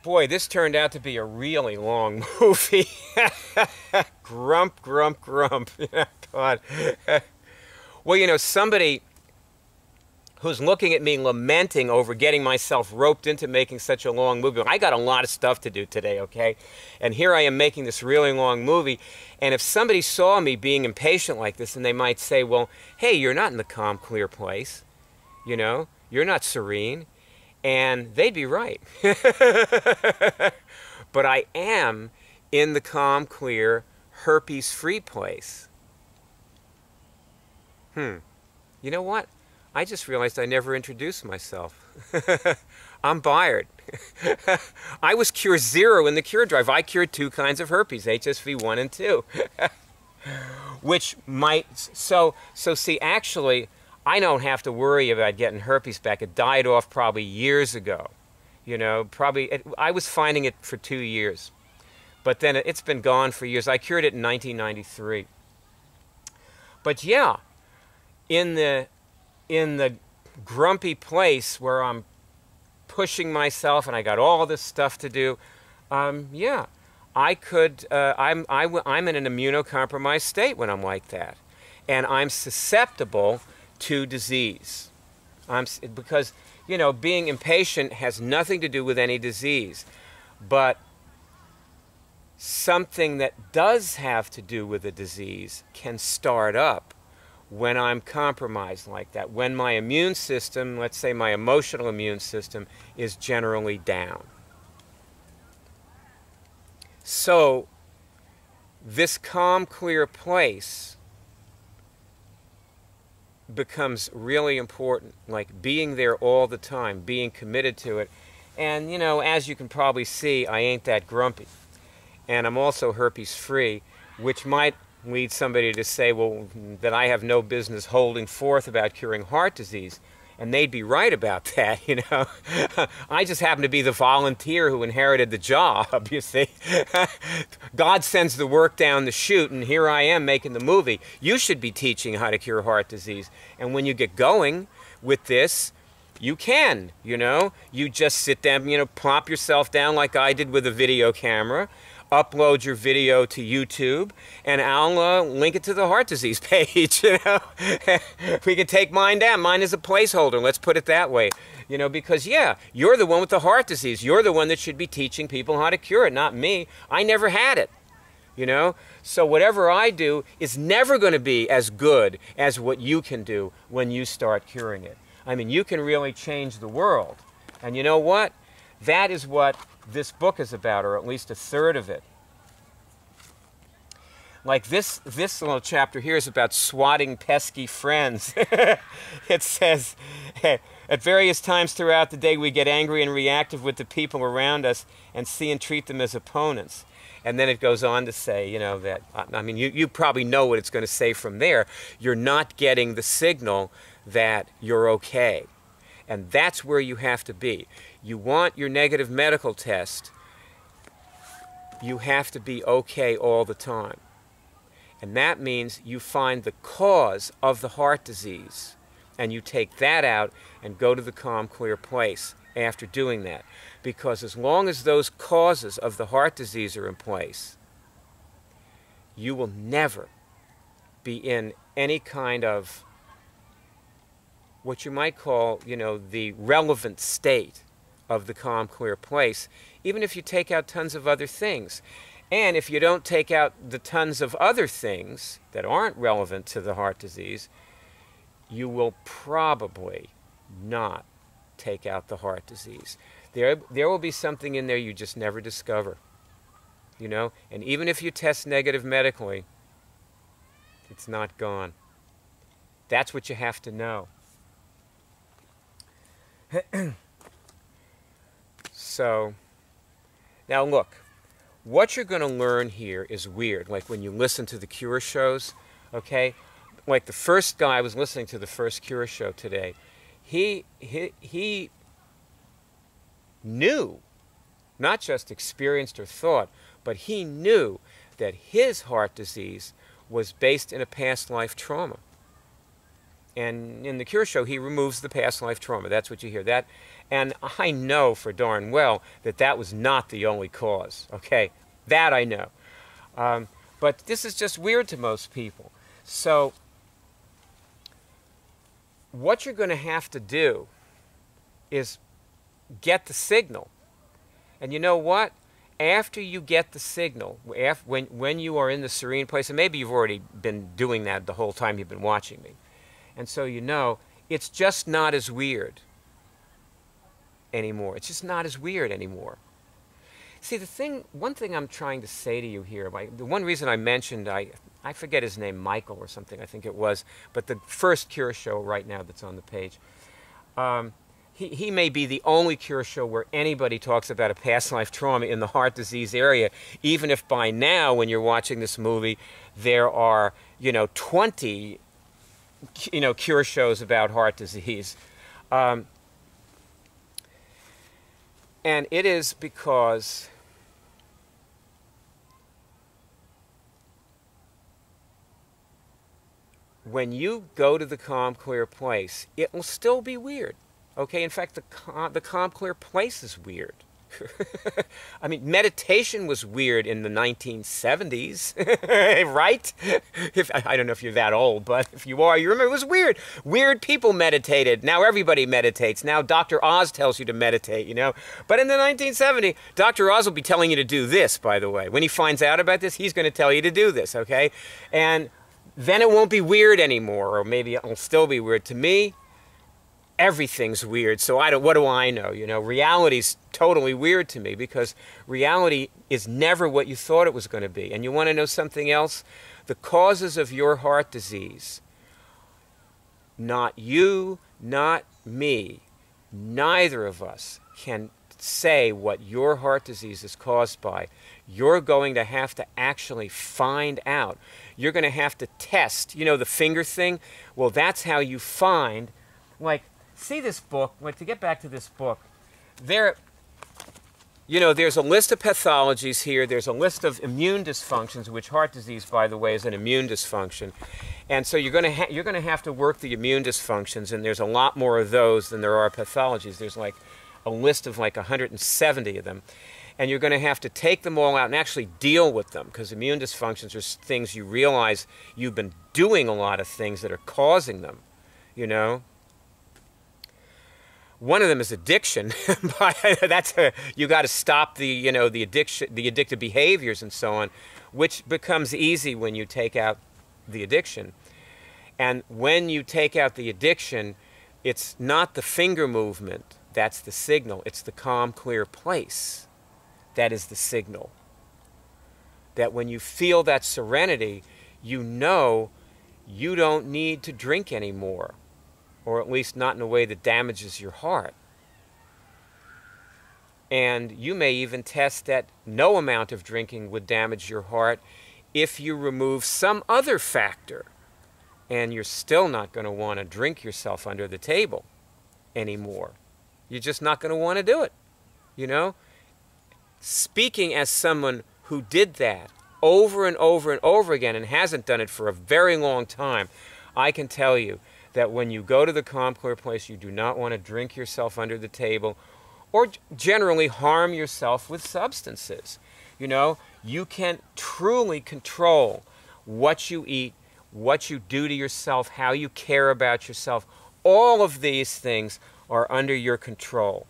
Boy, this turned out to be a really long movie. Grump, grump, grump. God. Well, you know, somebody who's looking at me lamenting over getting myself roped into making such a long movie. I got a lot of stuff to do today, okay? And here I am making this really long movie. And if somebody saw me being impatient like this, and they might say, well, hey, you're not in the calm, clear place. You know, you're not serene. And they'd be right. But I am in the calm, clear, herpes-free place. You know what? I just realized I never introduced myself. I'm Byard. I was cure 0 in the cure drive. I cured 2 kinds of herpes, HSV 1 and 2. Which might, so see, actually, I don't have to worry about getting herpes back. It died off probably years ago. You know, I was finding it for 2 years. But then it's been gone for years. I cured it in 1993. But yeah, in the grumpy place where I'm pushing myself and I got all this stuff to do, yeah, I could, I'm in an immunocompromised state when I'm like that. And I'm susceptible to disease. Because, you know, being impatient has nothing to do with any disease. But something that does have to do with a disease can start up when I'm compromised like that. When my immune system, let's say my emotional immune system, is generally down. So, this calm, clear place becomes really important, like being there all the time, being committed to it. And, you know, as you can probably see, I ain't that grumpy. And I'm also herpes-free, which might lead somebody to say, well, that I have no business holding forth about curing heart disease. And they'd be right about that, you know. I just happen to be the volunteer who inherited the job, you see. God sends the work down the chute, and here I am making the movie. You should be teaching how to cure heart disease. And when you get going with this, you can, you know. You just sit down, you know, plop yourself down like I did with a video camera, upload your video to YouTube, and I'll link it to the heart disease page, you know. We can take mine down. Mine is a placeholder, let's put it that way. You know, because, yeah, you're the one with the heart disease. You're the one that should be teaching people how to cure it, not me. I never had it, you know. So whatever I do is never going to be as good as what you can do when you start curing it. I mean, you can really change the world. And you know what? That is what this book is about, or at least a third of it. Like this little chapter here is about swatting pesky friends. It says, at various times throughout the day we get angry and reactive with the people around us and see and treat them as opponents. And then it goes on to say, you know, that, I mean, you probably know what it's going to say from there. You're not getting the signal that you're okay. And that's where you have to be. You want your negative medical test, you have to be okay all the time. And that means you find the cause of the heart disease, and you take that out and go to the calm, clear place after doing that. Because as long as those causes of the heart disease are in place, you will never be in any kind of what you might call, you know, the relevant state of the calm, clear place, even if you take out tons of other things. And if you don't take out the tons of other things that aren't relevant to the heart disease, you will probably not take out the heart disease. There will be something in there you just never discover, you know? And even if you test negative medically, it's not gone. That's what you have to know. So, now look, what you're going to learn here is weird. Like when you listen to the Cure shows, okay? Like the first guy I was listening to, the first Cure show today, he knew, not just experienced or thought, but he knew that his heart disease was based in a past life trauma. And in the Cure Show, he removes the past life trauma. That's what you hear. That, and I know for darn well that that was not the only cause. Okay, that I know. But this is just weird to most people. So what you're going to have to do is get the signal. And you know what? After you get the signal, when you are in the serene place, and maybe you've already been doing that the whole time you've been watching me, and so you know, it's just not as weird anymore. It's just not as weird anymore. See, one thing I'm trying to say to you here, the one reason I mentioned, I forget his name, Michael or something, I think it was, but the first Cure Show right now that's on the page, he may be the only Cure Show where anybody talks about a past life trauma in the heart disease area, even if by now, when you're watching this movie, there are, 20 Cure Shows about heart disease. And it is because when you go to the calm, clear place, it will still be weird. Okay, in fact, the calm, clear place is weird. I mean, meditation was weird in the 1970s, right? I don't know if you're that old, but if you are, you remember it was weird. Weird people meditated. Now everybody meditates. Now Dr. Oz tells you to meditate, But in the 1970s, Dr. Oz will be telling you to do this, by the way. When he finds out about this, he's going to tell you to do this, okay? And then it won't be weird anymore, or maybe it'll still be weird. To me, everything's weird, so what do I know? Reality's totally weird to me because reality is never what you thought it was going to be. And you want to know something else? The causes of your heart disease, not you, not me, neither of us can say what your heart disease is caused by. You're going to have to actually find out. You're going to have to test. The finger thing? Well, that's how you find, see this book, to get back to this book, there's a list of pathologies here, there's a list of immune dysfunctions, which heart disease, by the way, is an immune dysfunction. And so you're going to have to work the immune dysfunctions, and there's a lot more of those than there are pathologies. There's a list of 170 of them. And you're going to have to take them all out and actually deal with them, because immune dysfunctions are things you realize you've been doing a lot of things that are causing them, One of them is addiction. You got to stop the addiction, the addictive behaviors and so on, which becomes easy when you take out the addiction. And when you take out the addiction, it's not the finger movement that's the signal. It's the calm, clear place that is the signal. That when you feel that serenity, you know you don't need to drink anymore. Or at least not in a way that damages your heart. And you may even test that no amount of drinking would damage your heart if you remove some other factor. And you're still not going to want to drink yourself under the table anymore. You're just not going to want to do it, Speaking as someone who did that over and over and over again and hasn't done it for a very long time, I can tell you that when you go to the calm, clear place, you do not want to drink yourself under the table or generally harm yourself with substances. You can truly control what you eat, what you do to yourself, how you care about yourself. All of these things are under your control.